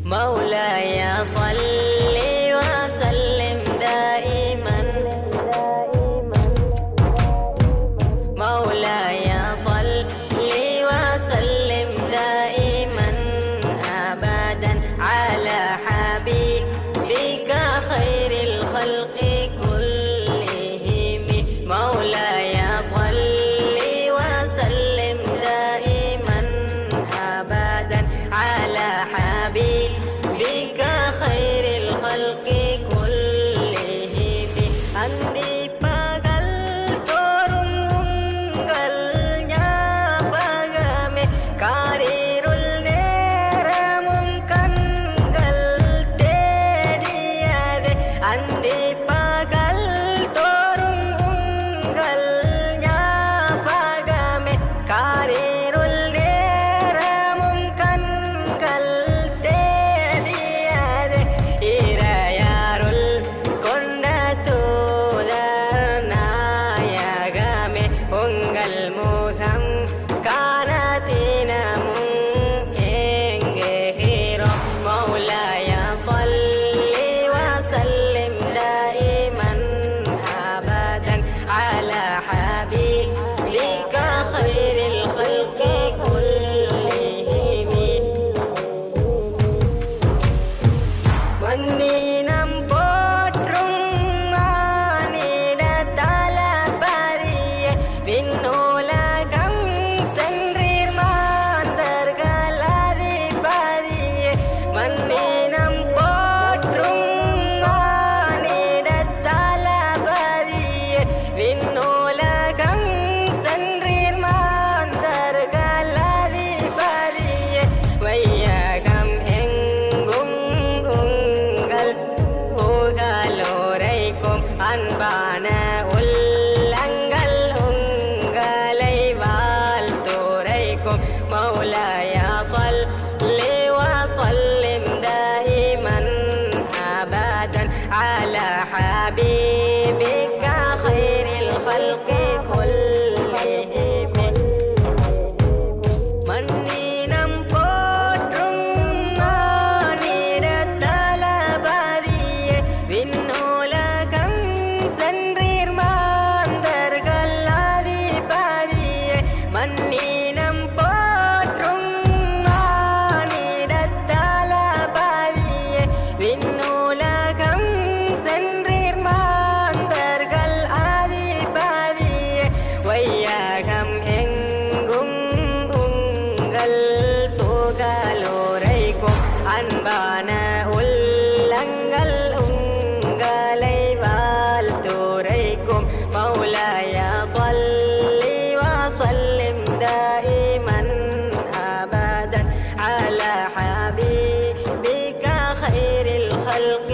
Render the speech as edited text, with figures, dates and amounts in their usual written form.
مولاي صل وسلم دائما مولاي صل وسلم دائما أبدا على حبيبك خير الخلق كلهم مولاي صل وسلم دائما أبدا على حبيبك خير الخلق كلهم أندي பகல் தோறும் உங்கள் ஞாபகமே காரிருள் நேரமும் கண்கள் தேடியதே அந்தி பகல் தோறும் உங்கள் ஞாபகமே காரிருள் நேரமும் கண்கள் தேடியதே இறையருள் கொண்ட தூதர் நாயகமே உங்கள் முகம் காண தினமும் ஏங்குகிறோம் مولاي صل وسلم دائما أبدا على حبيبك خير الخلق كلهم வன்னினம் போற்றும் மானிட தளபதியே விண்ணுலகம் சென்றீர் மாந்தர்கள் அதிபதியே மன்னினம் போற்றும் மானிட தளபதியே விண்ணுலகம் சென்றீர் மாந்தர்கள் அதிபதியே வையகம் எங்கும் உங்கள் புகழோரைக்கும் அன்பான உள்ளங்கள் உங்களை வாழ்த்துரைக்கும் مولاي صل وسلم دائما أبدا على حبيبك خير الخلق كلهم மன்னினம் போற்றும் மானிட தளபதியே விண்ணுலகம் சென்றீர் மாந்தர்கள் அதிபதியே மன்னினம் போற்றும் மானிட தளபதியே விண்ணுலகம் சென்றீர் மாந்தர்கள் அதிபதியே வையகம் எங்கும் உங்கள் புகழோரைக்கும் அன்பான உள்ளங்கள் உங்களை வாழ்த்துரைக்கும் مولاي صل وسلم دائما أبدا على حبيبك خير الخلق